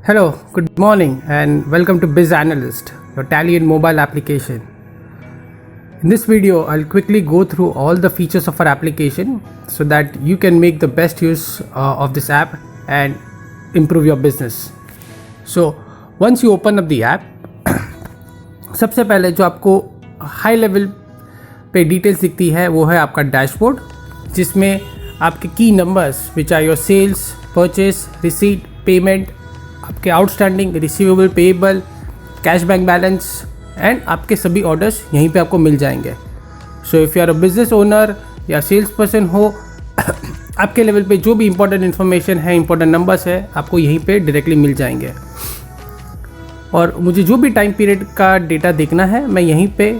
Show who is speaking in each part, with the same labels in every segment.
Speaker 1: Hello, good morning, and welcome to Biz Analyst, your Tally and mobile application. In this video, I'll quickly go through all the features of our application so that you can make the best use of this app and improve your business. So, once you open up the app, सबसे पहले जो आपको high level पे details दिखती है वो है आपका डैशबोर्ड, जिसमें आपके की numbers which are your sales, purchase, receipt, payment, आपके outstanding, receivable, payable, cash bank balance and आपके सभी ऑर्डर्स यहीं पे आपको मिल जाएंगे. So if you are a business owner या सेल्स पर्सन हो, आपके लेवल पे जो भी इंपॉर्टेंट इन्फॉर्मेशन है, इंपॉर्टेंट नंबर्स है, आपको यहीं पे डायरेक्टली मिल जाएंगे. और मुझे जो भी टाइम पीरियड का डेटा देखना है मैं यहीं पे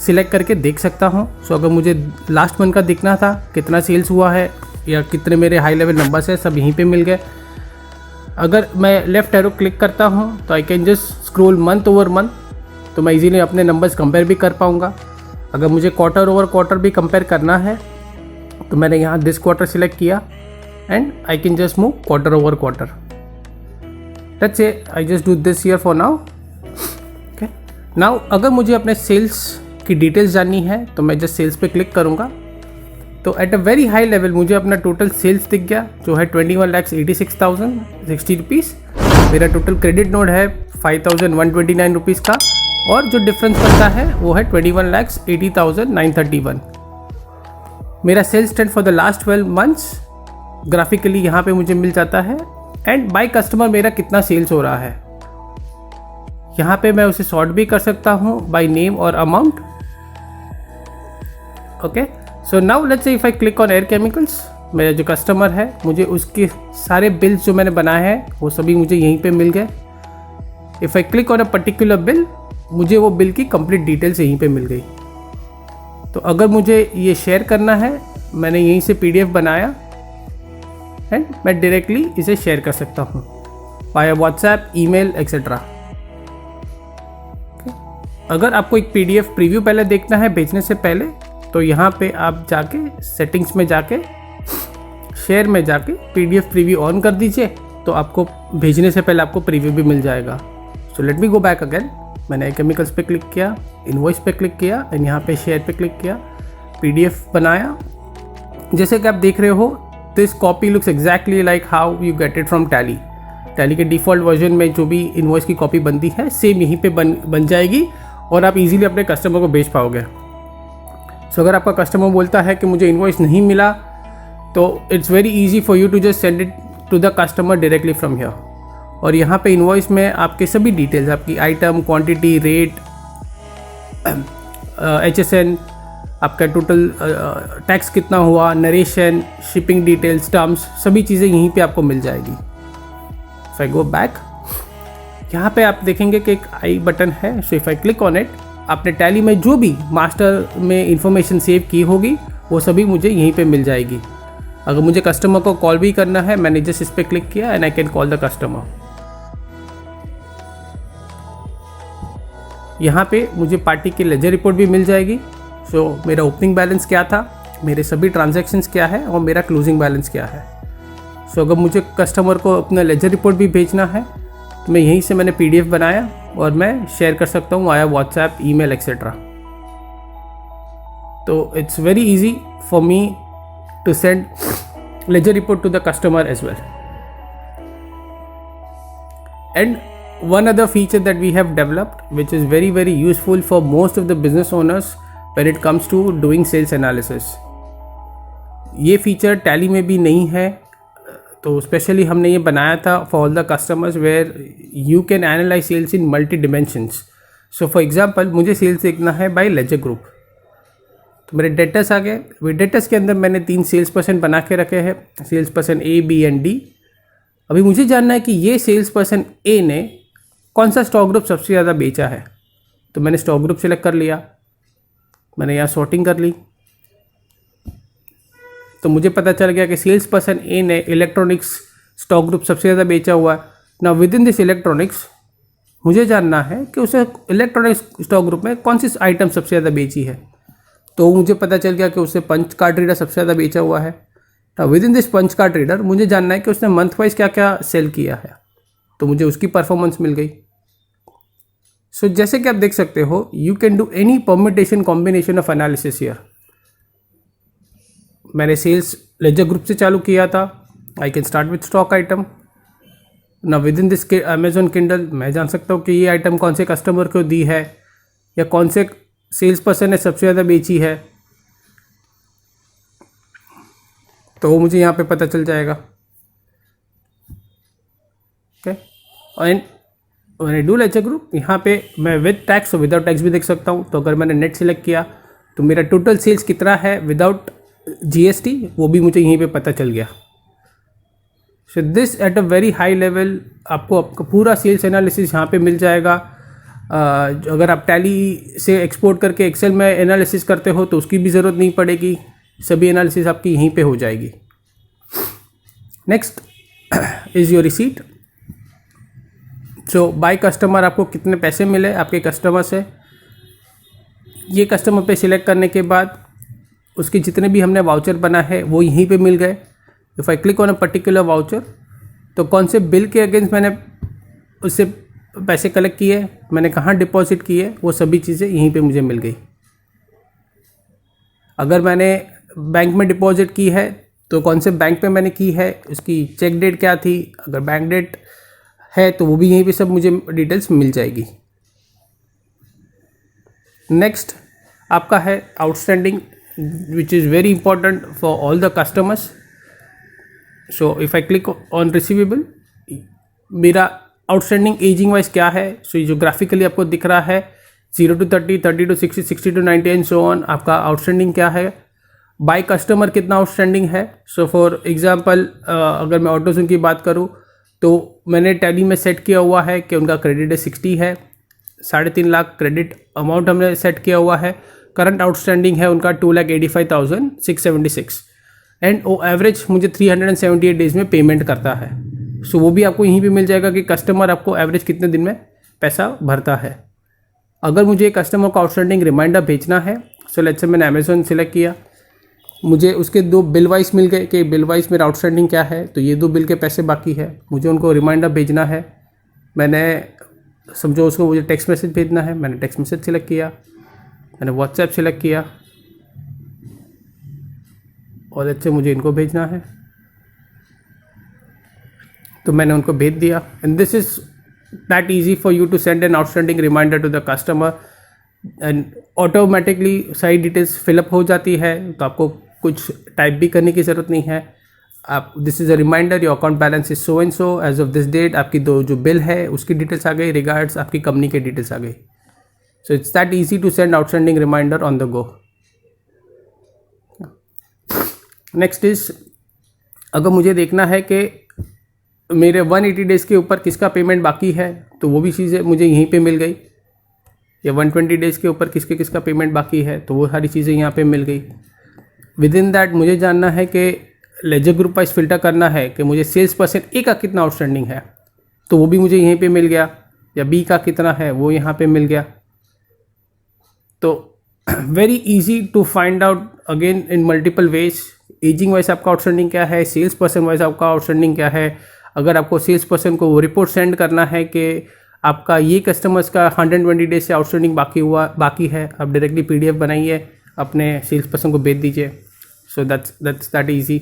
Speaker 1: सिलेक्ट करके देख सकता हूँ. सो अगर मुझे लास्ट मंथ का देखना था, कितना सेल्स हुआ है या कितने मेरे हाई लेवल नंबर्स है, सब यहीं पे मिल गए. अगर मैं लेफ़्ट एरो क्लिक करता हूँ तो I can just scroll month over month, तो मैं इजीली अपने नंबर्स कंपेयर भी कर पाऊँगा. अगर मुझे क्वार्टर ओवर क्वार्टर भी कंपेयर करना है तो मैंने यहाँ दिस क्वार्टर सिलेक्ट किया and I can just move quarter over quarter. Let's say I just do this here for now. Okay, now अगर मुझे अपने सेल्स की डिटेल्स जाननी है तो मैं जस्ट सेल्स पे क्लिक करूँगा. तो at a very high level मुझे अपना टोटल सेल्स दिख गया जो है 21,86,060 रुपीज़. मेरा टोटल क्रेडिट नोट है 5,129 रुपीज़ का, और जो डिफरेंस बनता है वो है 21,80,931. मेरा sales trend for the last 12 months graphically यहाँ पे मुझे मिल जाता है. एंड बाय कस्टमर मेरा कितना सेल्स हो रहा है, यहाँ पे मैं उसे सॉर्ट भी कर सकता हूँ बाय नेम और amount. Okay, so now let's say if I click on air chemicals, मेरा जो कस्टमर है मुझे उसके सारे बिल्स जो मैंने बनाए हैं वो सभी मुझे यहीं पे मिल गए. If I click on a particular bill, मुझे वो बिल की कंप्लीट डिटेल्स यहीं पे मिल गई. तो अगर मुझे ये शेयर करना है, मैंने यहीं से PDF बनाया एंड मैं डायरेक्टली इसे शेयर कर सकता हूँ वाया व्हाट्सएप, ईमेल एक्सेट्रा. अगर आपको एक PDF प्रीव्यू पहले देखना है भेजने से पहले, तो यहाँ पे आप जाके सेटिंग्स में जाके शेयर में जाके PDF प्रीव्यू ऑन कर दीजिए, तो आपको भेजने से पहले आपको प्रीव्यू भी मिल जाएगा. So let me go back again. मैंने केमिकल्स पे क्लिक किया, इनवॉइस पे क्लिक किया एंड यहाँ पे शेयर पे क्लिक किया, PDF बनाया. जैसे कि आप देख रहे हो, this copy looks exactly like how you get it from tally. Tally के डिफ़ॉल्ट वर्जन में जो भी इनवॉइस की कॉपी बनती है सेम यहीं पे बन जाएगी और आप इजीली अपने कस्टमर को भेज पाओगे. सो अगर आपका कस्टमर बोलता है कि मुझे इनवॉइस नहीं मिला, तो it's very easy for you to just send it to the customer directly from here. और यहाँ पे इनवॉइस में आपके सभी डिटेल्स, आपकी आइटम, क्वांटिटी, रेट, HSN, आपका टोटल टैक्स कितना हुआ, नरेशन, शिपिंग डिटेल्स, टर्म्स, सभी चीज़ें यहीं पे आपको मिल जाएगी. इफ आई गो बैक, यहाँ पे आप देखेंगे कि एक आई बटन है. सो if I click on it, आपने टैली में जो भी मास्टर में इंफॉर्मेशन सेव की होगी वो सभी मुझे यहीं पे मिल जाएगी. अगर मुझे कस्टमर को कॉल भी करना है, मैंने जस्ट इस पर क्लिक किया and I can call the customer. यहाँ पे मुझे पार्टी की लेजर रिपोर्ट भी मिल जाएगी. सो मेरा ओपनिंग बैलेंस क्या था, मेरे सभी ट्रांजैक्शंस क्या है और मेरा क्लोजिंग बैलेंस क्या है. सो अगर मुझे कस्टमर को अपना लेजर रिपोर्ट भी भेजना है तो मैं यहीं से मैंने PDF बनाया और मैं शेयर कर सकता हूँ वाया व्हाट्सएप, ईमेल एक्सेट्रा. तो it's very easy for me to send ledger report to the customer as well. And one other feature that we have developed, which is very useful for most of the business owners when it comes to doing sales analysis. ये feature tally में भी नहीं है, तो specially हमने ये बनाया था for all the customers where you can analyse sales in multi dimensions. So for example, मुझे सेल्स देखना है बाय लेजर ग्रुप, तो मेरे डेटर्स आ गए. डेटर्स के अंदर मैंने 3 सेल्स पर्सन बना के रखे हैं, sales person A, B and D. अभी मुझे जानना है कि ये सेल्स पर्सन A ने कौन सा स्टॉक ग्रुप सबसे ज़्यादा बेचा है. तो मैंने स्टॉक ग्रुप सेलेक्ट कर लिया, मैंने यहाँ सॉर्टिंग कर ली, तो मुझे पता चल गया कि सेल्स पर्सन A ने इलेक्ट्रॉनिक्स स्टॉक ग्रुप सबसे ज़्यादा बेचा हुआ है. ना विद इन दिस इलेक्ट्रॉनिक्स मुझे जानना है कि उसे इलेक्ट्रॉनिक्स स्टॉक ग्रुप में कौन सी आइटम सबसे ज़्यादा बेची है. तो मुझे पता चल गया कि उसने पंच कार्ड रीडर सबसे ज़्यादा बेचा हुआ है. Within this punch card reader मुझे जानना है कि उसने मंथ वाइज क्या क्या सेल किया है. तो मुझे उसकी परफॉर्मेंस मिल गई। सो जैसे कि आप देख सकते हो, you can do any permutation combination of analysis here. मैंने सेल्स लेजर ग्रुप से चालू किया था। I can start with stock item. ना within this Amazon Kindle मैं जान सकता हूँ कि ये आइटम कौन से कस्टमर को दी है या कौन से सेल्स पर्सन ने सबसे ज़्यादा बेची है, तो वो मुझे यहाँ पे पता चल जाएगा। Okay, and when I do ledger group, यहाँ पे मैं विद टैक्स और विदाउट टैक्स भी देख सकता हूँ। तो अगर मैंने नेट सेलेक्ट किया तो मेरा टोटल सेल्स कितना है विदाउट जीएसटी, वो भी मुझे यहीं पे पता चल गया। So this at a very high level आपको आपका पूरा सेल्स एनालिसिस यहाँ पे मिल जाएगा। अगर आप टैली से एक्सपोर्ट करके एक्सेल में एनालिसिस करते हो तो उसकी भी ज़रूरत नहीं पड़ेगी, सभी एनालिसिस आपकी यहीं पे हो जाएगी। Next is your receipt. So by customer आपको कितने पैसे मिले आपके कस्टमर से, ये कस्टमर पे सिलेक्ट करने के बाद उसके जितने भी हमने वाउचर बना है वो यहीं पे मिल गए। If I click on a particular voucher, तो कौन से बिल के अगेंस्ट मैंने उससे पैसे कलेक्ट किए, मैंने कहाँ डिपॉजिट किए, वो सभी चीज़ें यहीं पे मुझे मिल गई। अगर मैंने बैंक में डिपॉजिट की है तो कौन से बैंक पे मैंने की है, उसकी चेक डेट क्या थी, अगर बैंक डेट है तो वो भी यहीं पे सब मुझे डिटेल्स मिल जाएगी। नेक्स्ट आपका है outstanding, which is very important for all the customers. So if I click on receivable, मेरा आउटस्टैंडिंग एजिंग वाइज क्या है। सो जो ग्राफिकली आपको दिख रहा है 0 to 30, 30 to 60, 60 to 90 and so on, आपका आउटस्टैंडिंग क्या है। बाय कस्टमर कितना आउटस्टैंडिंग है। सो फॉर एग्जांपल अगर मैं ऑटोजोन की बात करूँ तो मैंने टैली में सेट किया हुआ है कि उनका क्रेडिट है 60 है, 3.5 लाख क्रेडिट अमाउंट हमने सेट किया हुआ है। करंट आउटस्टैंडिंग है उनका 2,85,676 एंड वो एवरेज मुझे 378 डेज में पेमेंट करता है। सो वो भी आपको यहीं पे मिल जाएगा कि कस्टमर आपको एवरेज कितने दिन में पैसा भरता है। अगर मुझे कस्टमर को आउटस्टैंडिंग रिमाइंडर भेजना है, सो लेट्स से मैंने अमेजोन सेलेक्ट किया, मुझे उसके 2 बिल वाइज मिल गए कि बिल वाइज मेरा आउटस्टैंडिंग क्या है, तो ये 2 बिल के पैसे बाकी है, मुझे उनको रिमाइंडर भेजना है। मैंने समझो उसको मुझे टेक्स्ट मैसेज भेजना है, मैंने टेक्स्ट मैसेज सिलेक्ट किया, मैंने व्हाट्सएप सिलेक्ट किया और अच्छे मुझे इनको भेजना है, तो मैंने उनको भेज दिया। And this is that easy for you to send an outstanding reminder to the customer and automatically सारी डिटेल्स फिलअप हो जाती है, तो आपको कुछ टाइप भी करने की ज़रूरत नहीं है। आप this is a reminder, your account balance is so and so as of this date, आपकी जो बिल है उसकी डिटेल्स आ गई, रिगार्ड्स आपकी कंपनी के डिटेल्स आ गई। So it's that easy to send outstanding reminder on the go. Next is, अगर मुझे देखना है कि मेरे 180 डेज़ के ऊपर किसका पेमेंट बाकी है, तो वो भी चीज़ें मुझे यहीं पे मिल गई, या 120 डेज़ के ऊपर किसका पेमेंट बाकी है, तो वो सारी चीज़ें यहाँ पे मिल गई। विद इन दैट मुझे जानना है कि लेजर ग्रुप वाइज फिल्टर करना है कि मुझे सेल्स पर्सन ए का कितना आउटस्टैंडिंग है, तो वो भी मुझे यहीं पे मिल गया, या बी का कितना है वो यहाँ पे मिल गया। तो very easy to find out again in multiple ways. Ageing wise आपका आउटस्टैंडिंग क्या है, सेल्स पर्सन वाइज आपका आउटस्टैंडिंग क्या है। अगर आपको सेल्स पर्सन को वो रिपोर्ट सेंड करना है कि आपका ये कस्टमर्स का 120 डेज से आउटस्टैंडिंग बाकी है, आप डायरेक्टली PDF बनाइए, अपने सेल्स पर्सन को भेज दीजिए। So that's that easy.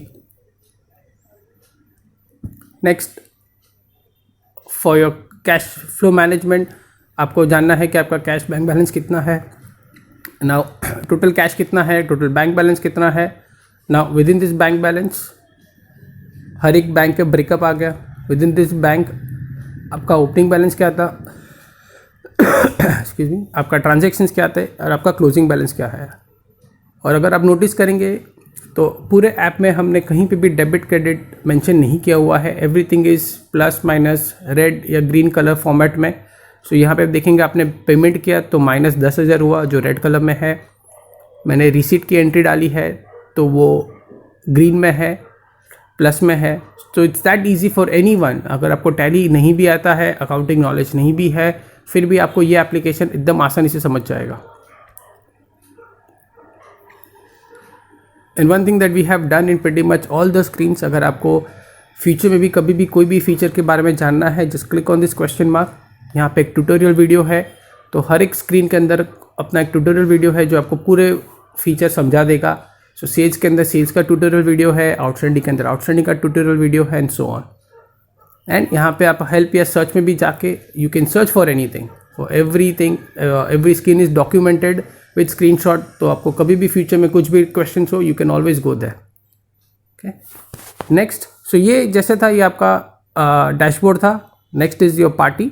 Speaker 1: Next, for your cash flow management, आपको जानना है कि आपका कैश बैंक बैलेंस कितना है। नाउ टोटल कैश कितना है, टोटल बैंक बैलेंस कितना है। Now within this bank balance हर एक बैंक का ब्रेकअप आ गया। विद इन दिस बैंक आपका ओपनिंग बैलेंस क्या था, एक्सक्यूज मी, आपका ट्रांजैक्शंस क्या थे और आपका क्लोजिंग बैलेंस क्या है। और अगर आप नोटिस करेंगे तो पूरे ऐप में हमने कहीं पे भी डेबिट क्रेडिट मेंशन नहीं किया हुआ है। Everything is plus minus red या ग्रीन कलर फॉर्मेट में। सो यहाँ पे आप देखेंगे आपने पेमेंट किया तो -10,000 हुआ जो रेड कलर में है। मैंने रिसीट की एंट्री डाली है तो वो ग्रीन में है, प्लस में है। तो it's that easy for anyone. अगर आपको टैली नहीं भी आता है, अकाउंटिंग नॉलेज नहीं भी है, फिर भी आपको ये एप्लीकेशन एकदम आसानी से समझ जाएगा। And one thing that we have done in pretty much all the screens, अगर आपको फ्यूचर में भी कभी भी कोई भी फीचर के बारे में जानना है, just click on this question mark. यहाँ पे एक ट्यूटोरियल वीडियो है, तो हर एक स्क्रीन के अंदर अपना एक ट्यूटोरियल वीडियो है जो आपको पूरे फीचर समझा देगा। सो सेल्स के अंदर सेल्स का ट्यूटोरियल वीडियो है, आउटस्टैंडिंग के अंदर आउटस्टैंडिंग का ट्यूटोरियल वीडियो है, एंड सो ऑन। एंड यहाँ पे आप हेल्प या सर्च में भी जाके you can search for anything, for everything. Every screen is documented with screenshot, तो आपको कभी भी फ्यूचर में कुछ भी क्वेश्चन हो you can always go there. Okay, next. So ये जैसे था, ये आपका डैशबोर्ड था। Next is your party.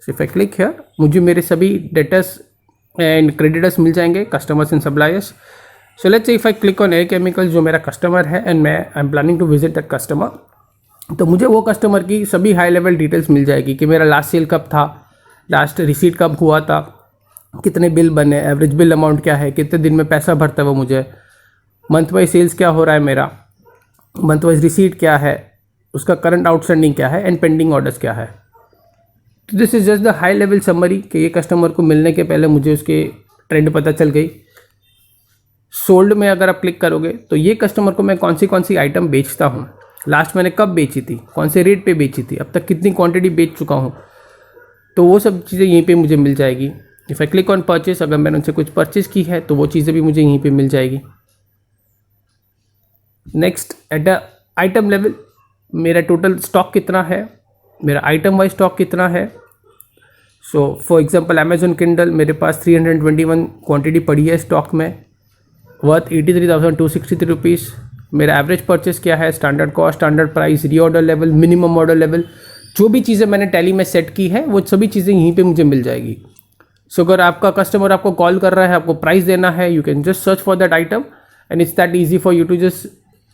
Speaker 1: So if I click here, मुझे मेरे सभी डेटर्स एंड क्रेडिटर्स मिल जाएंगे, customers and suppliers. So let's say if I click on Air Chemical, जो मेरा कस्टमर है and I am planning to visit that customer, तो मुझे वो कस्टमर की सभी हाई लेवल डिटेल्स मिल जाएगी कि मेरा लास्ट सेल कब था, लास्ट रिसीट कब हुआ था, कितने बिल बने, एवरेज बिल अमाउंट क्या है, कितने दिन में पैसा भरता है वो मुझे, मंथ वाइज सेल्स क्या हो रहा है मेरा, मंथ वाइज रिसीट क्या है, उसका करंट आउटस्टैंडिंग क्या है, एंड पेंडिंग ऑर्डर्स क्या है। तो this is just the high level summary कि ये कस्टमर को मिलने के पहले मुझे उसके ट्रेंड पता चल गई। सोल्ड में अगर आप क्लिक करोगे तो ये कस्टमर को मैं कौन सी आइटम बेचता हूँ, लास्ट मैंने कब बेची थी, कौन से रेट पे बेची थी, अब तक कितनी क्वांटिटी बेच चुका हूँ, तो वो सब चीज़ें यहीं पे मुझे मिल जाएगी। If I click on purchase, अगर मैंने उनसे कुछ परचेस की है तो वो चीज़ें भी मुझे यहीं पे मिल जाएगी। Next, at the item level, मेरा टोटल स्टॉक कितना है, मेरा आइटम वाइज स्टॉक कितना है। So for example Amazon Kindle, मेरे पास 321 क्वांटिटी पड़ी है स्टॉक में, वर्थ 83,263 रुपीज़। मेरा एवरेज परचेस क्या है, standard cost, standard price, reorder level, minimum order level, जो भी चीज़ें मैंने टैली में सेट की है वो सभी चीज़ें यहीं पे मुझे मिल जाएगी। सो अगर आपका कस्टमर आपको कॉल कर रहा है, आपको प्राइस देना है, you can just search for that item and it's that easy for you to just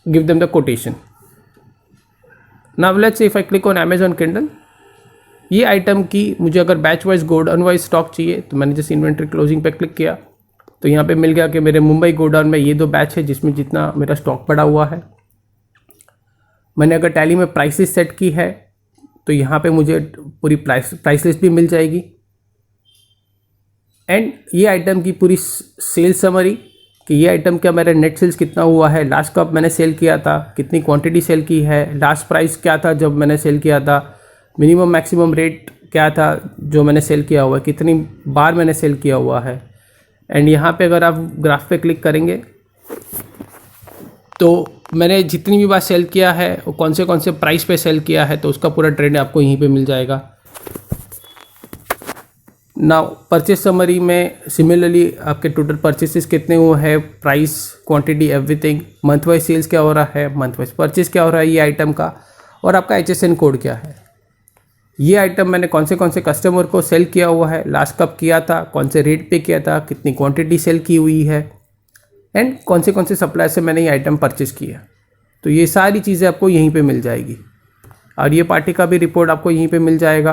Speaker 1: give them the quotation. Now let's say if I click on Amazon Kindle, ये item की मुझे अगर batch wise godown wise stock चाहिए, तो मैंने just inventory closing पे click किया तो यहाँ पे मिल गया कि मेरे मुंबई गोडाउन में ये 2 बैच है जिसमें जितना मेरा स्टॉक पड़ा हुआ है। मैंने अगर टैली में प्राइसेस सेट की है तो यहाँ पे मुझे पूरी प्राइस लिस्ट भी मिल जाएगी, एंड ये आइटम की पूरी सेल्स समरी कि ये आइटम का मेरा नेट सेल्स कितना हुआ है, लास्ट कब मैंने सेल किया था, कितनी क्वांटिटी सेल की है, लास्ट प्राइस क्या था जब मैंने सेल किया था, मिनिमम मैक्सिमम रेट क्या था जो मैंने सेल किया हुआ है, कितनी बार मैंने सेल किया हुआ है। एंड यहाँ पे अगर आप ग्राफ पे क्लिक करेंगे तो मैंने जितनी भी बार सेल किया है वो कौन से प्राइस पे सेल किया है, तो उसका पूरा ट्रेंड आपको यहीं पे मिल जाएगा। नाउ परचेस समरी में सिमिलरली आपके टोटल परचेसेस कितने हुए हैं, price, quantity, everything, month wise sales क्या हो रहा है, मंथ वाइज परचेस क्या हो रहा है ये आइटम का, और आपका HSN कोड क्या है। ये आइटम मैंने कौन से कस्टमर को सेल किया हुआ है, लास्ट कब किया था, कौन से रेट पे किया था, कितनी क्वांटिटी सेल की हुई है, एंड कौन से सप्लायर से मैंने ये आइटम परचेस किया। तो ये सारी चीज़ें आपको यहीं पे मिल जाएगी। और ये पार्टी का भी रिपोर्ट आपको यहीं पे मिल जाएगा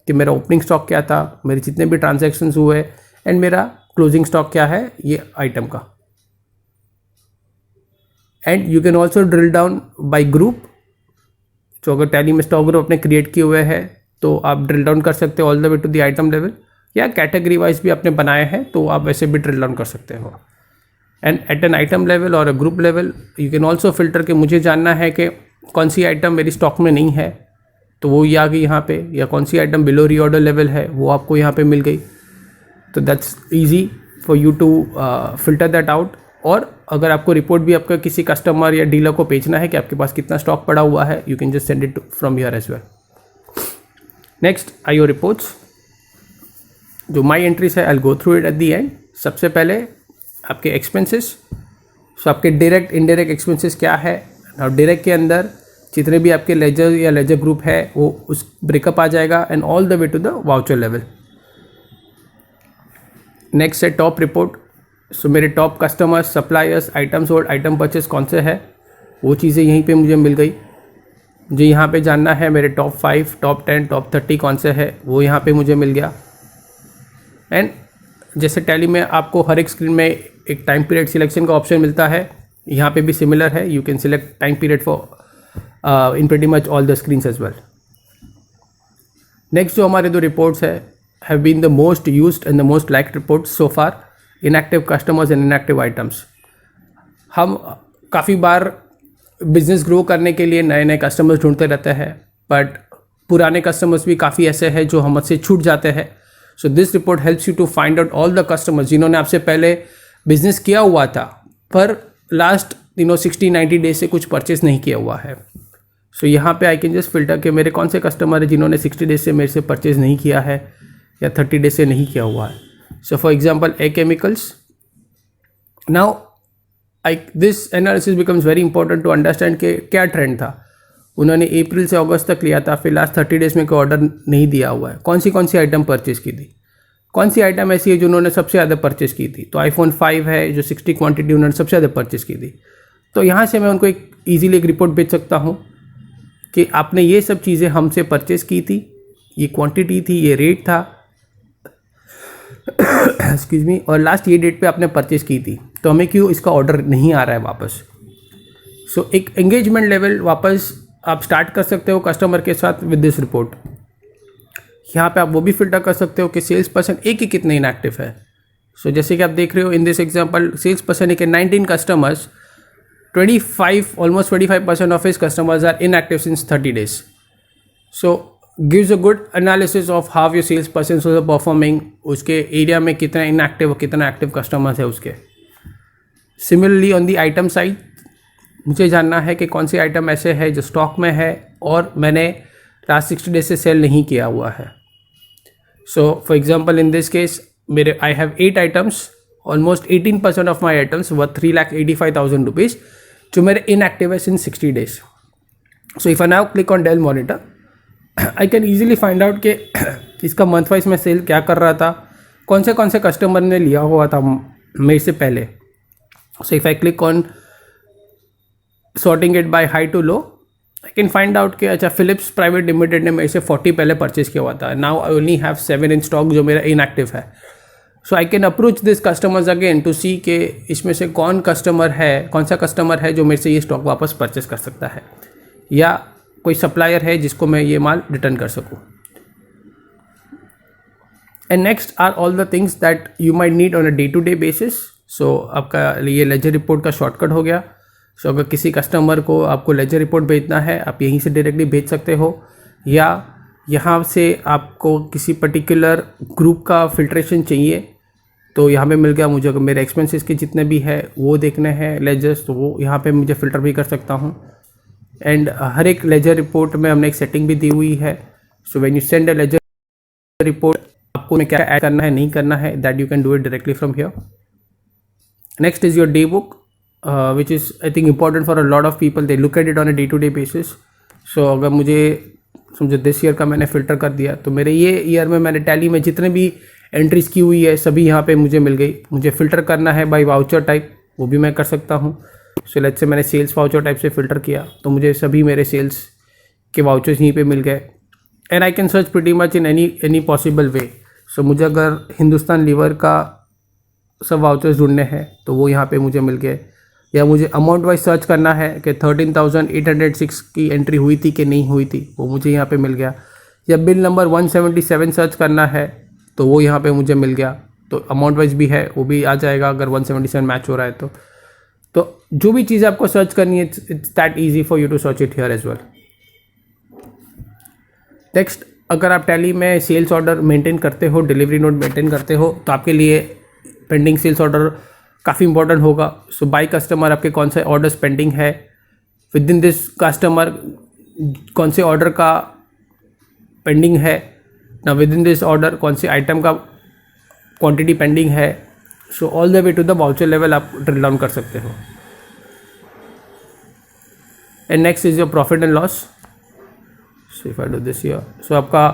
Speaker 1: कि मेरा ओपनिंग स्टॉक क्या था, मेरे जितने भी ट्रांजैक्शंस हुए, एंड मेरा क्लोजिंग स्टॉक क्या है ये आइटम का। And you can also drill down by group, जो अगर टैली में स्टॉक ग्रुप अपने क्रिएट किए हुए हैं तो आप ड्रिल डाउन कर सकते हो all the way to the item level, या कैटेगरी वाइज भी आपने बनाए हैं तो आप वैसे भी ड्रिल डाउन कर सकते हो। And at an item level और a group level you can also filter कि मुझे जानना है कि कौन सी आइटम मेरी स्टॉक में नहीं है तो वो ये आ गई यहाँ पे, या कौन सी आइटम बिलो रीऑर्डर लेवल है वो आपको यहाँ पे मिल गई। तो that's easy for you to filter that out. और अगर आपको रिपोर्ट भी आपका किसी कस्टमर या डीलर को भेजना है कि आपके पास कितना स्टॉक पड़ा हुआ है, you can just send it from here as well. Next I your reports, जो माई एंट्रीज है I will go through it at the end. सबसे पहले आपके एक्सपेंसेस, सो आपके डायरेक्ट इनडायरेक्ट एक्सपेंसेस क्या है, और डायरेक्ट के अंदर जितने भी आपके लेजर या लेजर ग्रुप है वो उस ब्रेकअप आ जाएगा, and all the way to the voucher level. Next है टॉप रिपोर्ट, सो मेरे top customers, suppliers, item sold, item purchase कौन से है वो चीज़ें यहीं पे मुझे मिल गई। मुझे यहाँ पे जानना है मेरे टॉप 5, टॉप 10, टॉप 30 कौन से है वो यहाँ पे मुझे मिल गया। एंड जैसे टैली में आपको हर एक स्क्रीन में एक टाइम पीरियड सिलेक्शन का ऑप्शन मिलता है, यहाँ पे भी सिमिलर है, you can select time period for in pretty much all the screens as well. Next जो हमारे 2 रिपोर्ट्स है have been the most used and the most liked reports so far, inactive customers and inactive items. हम काफ़ी बार business grow करने के लिए नए नए कस्टमर्स ढूंढते रहते हैं, बट पुराने कस्टमर्स भी काफ़ी ऐसे हैं जो हमसे छूट जाते हैं. So this report helps you to find out all the customers जिन्होंने आपसे पहले बिजनेस किया हुआ था पर लास्ट 60-90 डेज से कुछ परचेस नहीं किया हुआ है. सो यहाँ पे आई कैन जस्ट फिल्टर कि मेरे कौन से कस्टमर है जिन्होंने 60 डेज से मेरे से परचेज नहीं किया है या 30 डेज से नहीं किया हुआ है. So for example a chemicals. Now this analysis becomes very important to understand कि क्या ट्रेंड था. उन्होंने अप्रैल से अगस्त तक लिया था, फिर लास्ट 30 डेज में कोई ऑर्डर नहीं दिया हुआ है. कौन सी आइटम परचेज की थी, कौन सी आइटम ऐसी है जो उन्होंने सबसे ज़्यादा परचेज की थी. तो iPhone 5 है जो 60 क्वांटिटी उन्होंने सबसे ज़्यादा परचेज की थी. तो यहाँ से मैं उनको ईजिली एक रिपोर्ट भेज सकता हूँ कि आपने ये सब चीज़ें हमसे परचेज की थी, ये क्वांटिटी थी, ये रेट था, एक्सक्यूज मी, और लास्ट ये डेट पे आपने परचेज की थी, तो हमें क्यों इसका ऑर्डर नहीं आ रहा है वापस. सो एक एंगेजमेंट लेवल वापस आप स्टार्ट कर सकते हो कस्टमर के साथ विद दिस रिपोर्ट. यहाँ पे आप वो भी फिल्टर कर सकते हो कि सेल्स पर्सन एक ही कितने इनएक्टिव है. सो जैसे कि आप देख रहे हो in this example, sales person के 19 customers, 25% of his customers are inactive since 30 days. So gives a good analysis of how your sales persons are performing, उसके एरिया में कितना inactive और कितना एक्टिव कस्टमर्स है उसके. Similarly on the item side, मुझे जानना है कि कौन सी आइटम ऐसे है जो स्टॉक में है और मैंने लास्ट 60 डेज से सेल नहीं किया हुआ है. So for example in this case मेरे I have 8 items, almost 18% of my items worth 3,85,000 rupees जो मेरे इनएक्टिव है since 60 days. So if I now click on Dell monitor, I can easily find out कि इसका month wise मैं cell क्या कर रहा था, कौन से कस्टमर ने लिया हुआ था मेरे से पहले. So if I click on sorting it by high to low, I can find out कि अच्छा फिलिप्स प्राइवेट लिमिटेड ने मेरे से 40 पहले परचेज किया हुआ था. Now I only have 7 in stock जो मेरा इनएक्टिव है. So I can approach this customers again to see के इसमें से कौन सा कस्टमर है जो मेरे से ये स्टॉक वापस परचेस कर सकता है, या कोई सप्लायर है जिसको मैं ये माल रिटर्न कर सकूँ. And next are all the things that you might need on a day to day basis. So आपका ये लेजर रिपोर्ट का शॉर्टकट हो गया. सो अगर किसी कस्टमर को आपको लेजर रिपोर्ट भेजना है, आप यहीं से डायरेक्टली भेज सकते हो, या यहाँ से आपको किसी पर्टिकुलर ग्रुप का फिल्ट्रेशन चाहिए तो यहाँ पे मिल गया मुझे. अगर मेरे एक्सपेंसेस के जितने भी है वो देखने हैं लेजर्स, तो वो यहाँ पे मुझे फ़िल्टर भी कर सकता हूँ. एंड हर एक लेजर रिपोर्ट में हमने एक सेटिंग भी दी हुई है. So when you send a ledger report, आपको में क्या ऐड करना है नहीं करना है, that you can do it directly from here. Next is your day book, which is I think important for a lot of people. They look at it on a day to day basis. So अगर मुझे समझो this year का मैंने filter कर दिया, तो मेरे ये ईयर में मैंने टैली में जितने भी एंट्रीज की हुई है सभी यहाँ पे मुझे मिल गई. मुझे फ़िल्टर करना है बाय वाउचर टाइप, वो भी मैं कर सकता हूँ. सो लेट्स से मैंने सेल्स वाउचर टाइप से फ़िल्टर किया तो मुझे सभी मेरे सेल्स के वाउचर्स यहीं पे मिल गए. And I can search pretty much in any possible way. So मुझे अगर हिंदुस्तान लीवर का सब वाउचर्स ढूंढने हैं तो वो यहाँ पे मुझे मिल गए, या मुझे अमाउंट वाइज सर्च करना है कि 13,806 की एंट्री हुई थी कि नहीं हुई थी, वो मुझे यहाँ पे मिल गया. या बिल नंबर 177 सर्च करना है तो वो यहाँ पे मुझे मिल गया. तो अमाउंट वाइज भी है, वो भी आ जाएगा अगर 177 मैच हो रहा है तो जो भी चीज़ आपको सर्च करनी है, it's that easy for you to search it here as well. Next, अगर आप टैली में सेल्स ऑर्डर मेंटेन करते हो, डिलीवरी नोट मेंटेन करते हो, तो आपके लिए पेंडिंग सेल्स ऑर्डर काफ़ी इंपॉर्टेंट होगा. सो बाय कस्टमर आपके कौन से ऑर्डर्स पेंडिंग है, विद इन दिस कस्टमर कौन से ऑर्डर का पेंडिंग है ना, विद इन दिस ऑर्डर कौन से आइटम का क्वांटिटी पेंडिंग है. So all the way to the voucher level आप ड्रिल डाउन कर सकते हो. And next is your profit and loss. So if I do this here, so आपका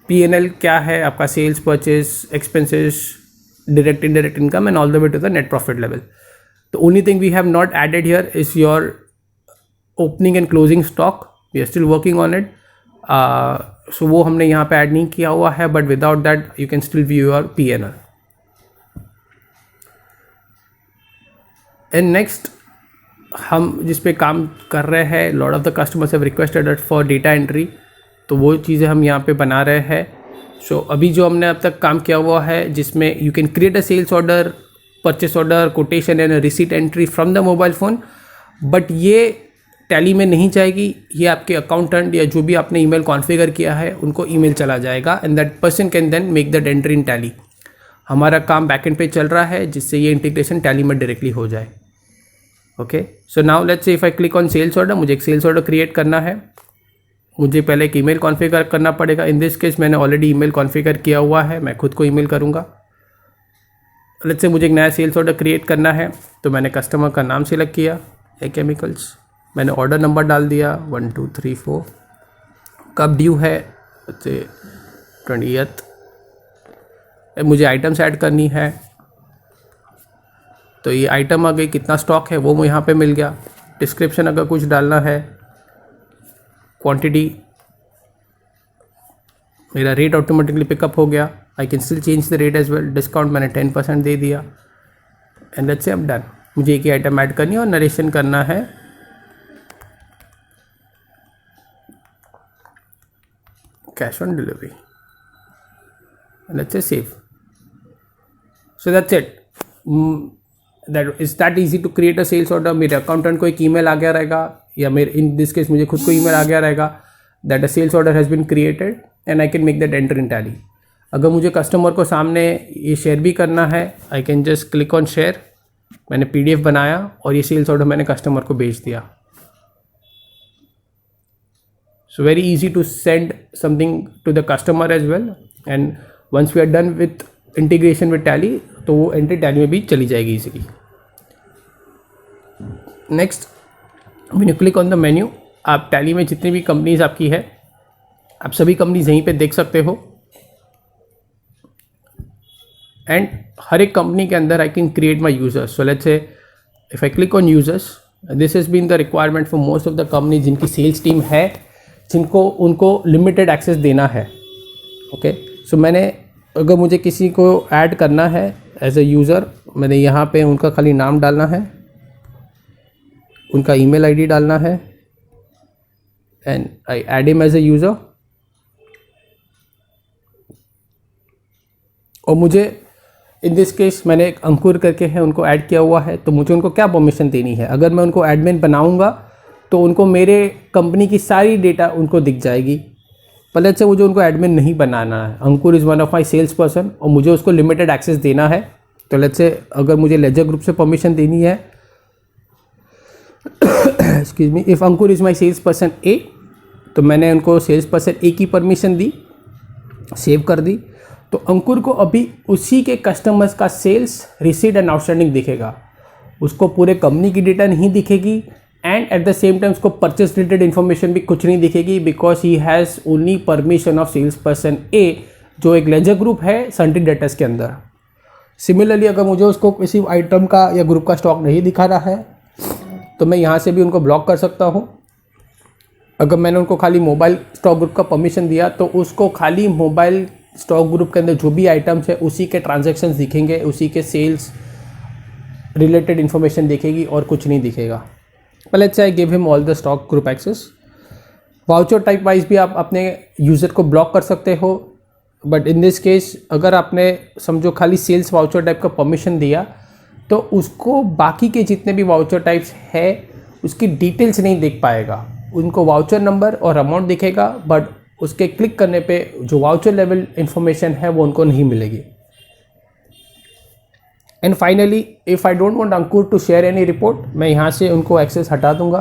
Speaker 1: P&L क्या है, आपका sales, purchase, expenses, direct indirect income, and all the way to the net profit level. The only thing we have not added here is your opening and closing stock. We are still working on it. So वो हमने यहाँ पे add नहीं किया हुआ है, but without that you can still view your P&L. And next, हम जिस पे काम कर रहे हैं, lot of the customers have requested it for data entry, तो वो चीज़ें हम यहाँ पे बना रहे हैं. सो अभी जो हमने अब तक काम किया हुआ है, जिसमें you can create a sales order, purchase order, quotation and receipt entry from the mobile phone, but ये टैली में नहीं जाएगी, ये आपके अकाउंटेंट या जो भी आपने ईमेल कॉन्फ़िगर किया है उनको ईमेल चला जाएगा and that person can then make that entry in Tally. हमारा काम बैकएंड पे चल रहा है जिससे ये इंटीग्रेशन टैली में डायरेक्टली हो जाए। Okay, so now let's say if I click on sales order, मुझे एक सेल्स ऑर्डर क्रिएट करना है, मुझे पहले एक ईमेल कॉन्फ़िगर करना पड़ेगा। इन दिस केस मैंने ऑलरेडी ईमेल कॉन्फ़िगर किया हुआ है, मैं खुद को ईमेल करूँगा। लेट्स से मुझे एक नया सेल्स ऑर्डर क्रिएट करना है, तो मैंने कस्टमर का नाम सिलेक्ट किया, ए केमिकल्स, मैंने ऑर्डर नंबर डाल दिया 1 2 3 4, कब ड्यू है, जैसे 20th, मुझे आइटम्स ऐड करनी है, तो ये आइटम आ गई, कितना स्टॉक है वो यहाँ पे मिल गया, डिस्क्रिप्शन अगर कुछ डालना है, क्वांटिटी, मेरा रेट ऑटोमेटिकली पिकअप हो गया, I can still change the rate as well, discount मैंने 10% दे दिया and let's say I am done. मुझे एक ही आइटम ऐड करनी है और नरेशन करना है cash on delivery, let's say save. So that's it, that is that easy to create a sales order. मेरे अकाउंटेंट को एक ईमेल आ गया रहेगा, या मेरे इन दिस केस मुझे खुद को ईमेल आ गया रहेगा that a sales order has been created and I can make that enter in Tally. अगर मुझे कस्टमर को सामने ये शेयर भी करना है, I can just click on share, मैंने PDF बनाया और ये सेल्स ऑर्डर मैंने कस्टमर को भेज दिया। So very easy to send something to the customer as well and once we are done with integration with Tally, तो वो एंट्री टैली में भी चली जाएगी easily. Next, when you click on the menu, आप टैली में जितनी भी कंपनीज आपकी है, आप सभी कंपनीज यहीं पे देख सकते हो एंड हर एक कंपनी के अंदर I can create my users. So let's say if I click on users, this has been the requirement for most of the company जिनकी सेल्स टीम है, जिनको उनको लिमिटेड एक्सेस देना है। ओके, सो मैंने अगर मुझे किसी को ऐड करना है एज अ यूज़र, मैंने यहाँ पे उनका खाली नाम डालना है, उनका ईमेल आईडी डालना है and I add him as a user. और मुझे इन दिस केस मैंने एक अंकुर करके है उनको ऐड किया हुआ है, तो मुझे उनको क्या परमिशन देनी है। अगर मैं उनको एडमिन बनाऊंगा तो उनको मेरे कंपनी की सारी डेटा उनको दिख जाएगी, पर लेट्स से मुझे उनको एडमिन नहीं बनाना है। Ankur is one of my sales person और मुझे उसको लिमिटेड एक्सेस देना है, तो लेट्स से अगर मुझे लेजर ग्रुप से परमिशन देनी है, excuse me, if Ankur is my sales person A, तो मैंने उनको सेल्स पर्सन ए की परमिशन दी, सेव कर दी, तो अंकुर को अभी उसी के कस्टमर्स का सेल्स, रिसीट एंड आउटस्टैंडिंग दिखेगा, उसको पूरे कंपनी की डेटा नहीं दिखेगी and at the same time उसको परचेस रिलेटेड इन्फॉर्मेशन भी कुछ नहीं दिखेगी, because he has only permission of sales person A, जो एक लेजर ग्रुप है सनटी डेटर्स के अंदर। सिमिलरली अगर मुझे उसको किसी आइटम का या ग्रुप का स्टॉक नहीं दिखा रहा है, तो मैं यहाँ से भी उनको ब्लॉक कर सकता हूँ। अगर मैंने उनको खाली मोबाइल स्टॉक ग्रुप का परमिशन दिया, तो उसको खाली मोबाइल स्टॉक ग्रुप के अंदर जो भी आइटम्स है उसी के ट्रांजैक्शंस दिखेंगे, उसी के सेल्स रिलेटेड इन्फॉर्मेशन दिखेगी और कुछ नहीं दिखेगा। पर let's say I give him all the stock group access. Voucher type wise भी आप अपने यूज़र को ब्लॉक कर सकते हो, बट इन दिस केस अगर आपने समझो खाली सेल्स वाउचर टाइप का परमिशन दिया, तो उसको बाकी के जितने भी वाउचर टाइप्स है उसकी डिटेल्स नहीं देख पाएगा। उनको वाउचर नंबर और अमाउंट दिखेगा, बट उसके क्लिक करने पे जो वाउचर लेवल इंफॉर्मेशन है वो उनको नहीं मिलेगी। And finally, if I don't want Ankur to share any report, मैं यहाँ से उनको एक्सेस हटा दूंगा।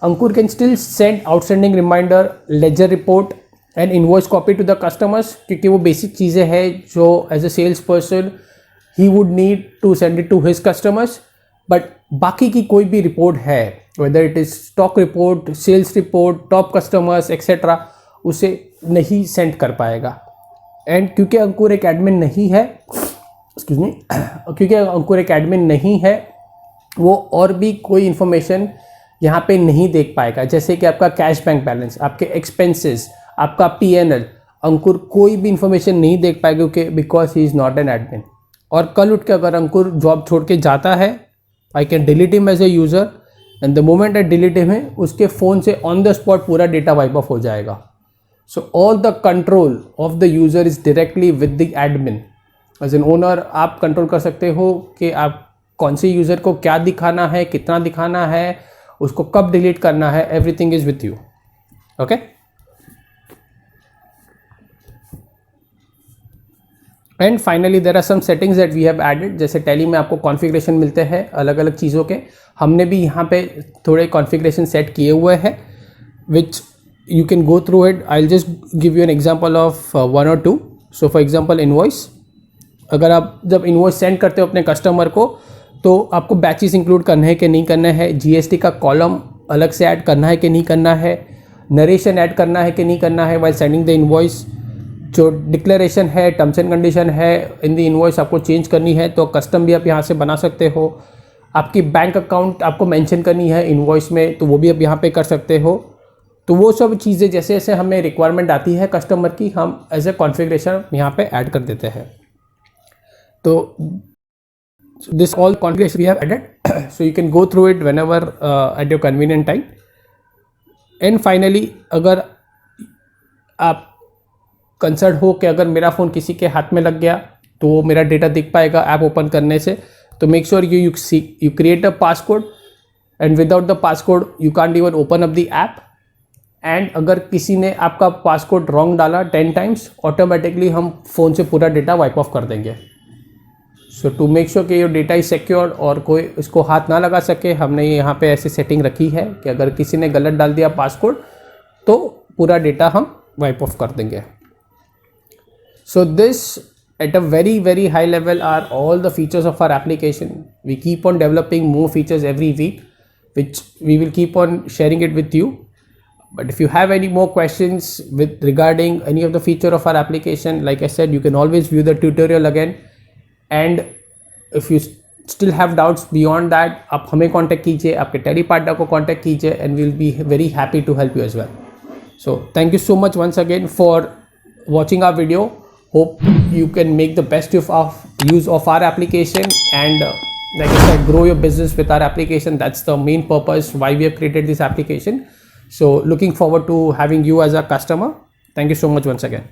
Speaker 1: Ankur can still send outstanding reminder, ledger report and invoice copy to the customers, क्योंकि वो बेसिक चीज़ें हैं जो एज अ सेल्स पर्सन ही would need to send it to his customers. But बाकी की कोई भी रिपोर्ट है, whether it is stock report, sales report, top customers etcetera, उसे नहीं सेंड कर पाएगा। एंड क्योंकि अंकुर एक एडमिन नहीं है, एक्सक्यूज मी, क्योंकि अंकुर एक एडमिन नहीं है, वो और भी कोई इन्फॉर्मेशन यहाँ पे नहीं देख पाएगा, जैसे कि आपका कैश बैंक बैलेंस, आपके एक्सपेंसेस, आपका PNL, अंकुर कोई भी इन्फॉर्मेशन नहीं देख पाएगा, क्योंकि because he is not an admin. और कल उठ के अगर अंकुर जॉब छोड़ के जाता है, I can delete him as a user and the moment I delete him, उसके फ़ोन से ऑन द स्पॉट पूरा डेटा वाइप ऑफ हो जाएगा। So all the control of the user is directly with the admin. As an owner आप control कर सकते हो कि आप कौन से यूज़र को क्या दिखाना है, कितना दिखाना है, उसको कब डिलीट करना है, everything is with you. Okay. And finally there are some settings that we have added. जैसे टैली में आपको कॉन्फ़िगरेशन मिलते हैं अलग अलग चीज़ों के, हमने भी यहाँ पे थोड़े कॉन्फ़िगरेशन सेट किए हुए हैं विच you can go through it. I'll just give you an example of one or two. So for example invoice, अगर आप जब इन्वॉइस सेंड करते हो अपने कस्टमर को तो आपको बैचेस इंक्लूड करना है कि नहीं करना है, जीएसटी का कॉलम अलग से ऐड करना है कि नहीं करना है, नरेशन ऐड करना है कि नहीं करना है वाइल सेंडिंग द इन्वॉइस, जो डिक्लेरेशन है, टर्म्स एंड कंडीशन है इन द इन्वॉइस आपको चेंज करनी है तो कस्टम भी आप यहाँ से बना सकते हो. आपकी बैंक अकाउंट आपको मेंशन करनी है इन्वॉइस में तो वो भी आप यहाँ पे कर सकते हो. तो वो सब चीज़ें जैसे जैसे हमें रिक्वायरमेंट आती है कस्टमर की, हम एज ए कॉन्फ़िगरेशन यहाँ पे ऐड कर देते हैं. तो this all configuration we have added, so you can go through it whenever at your convenient time. And finally अगर आप कंसर्न हो कि अगर मेरा फ़ोन किसी के हाथ में लग गया तो वो मेरा डेटा दिख पाएगा ऐप ओपन करने से, तो make sure you create a passcode and without the passcode you can't even open up the app. And अगर किसी ने आपका पासकोड रॉन्ग डाला 10 टाइम्स, ऑटोमेटिकली हम फ़ोन से पूरा डेटा वाइप ऑफ कर देंगे. सो टू मेक श्योर कि योर डेटा इज सिक्योर और कोई इसको हाथ ना लगा सके, हमने यहाँ पे ऐसी सेटिंग रखी है कि अगर किसी ने गलत डाल दिया पासकोड तो पूरा डेटा हम वाइप ऑफ कर देंगे. So this at a very high level are all the features of our application. We keep on developing more features every week which we will keep on sharing it with you. But if you have any more questions with regarding any of the feature of our application, like I said, you can always view the tutorial again. And if you still have doubts beyond that, आप हमें contact कीजिए, आपके tele partner को contact कीजिए, and we'll be very happy to help you as well. So thank you so much once again for watching our video. Hope you can make the best use of our application and like I said, grow your business with our application. That's the main purpose why we have created this application. So looking forward to having you as a customer. Thank you so much once again.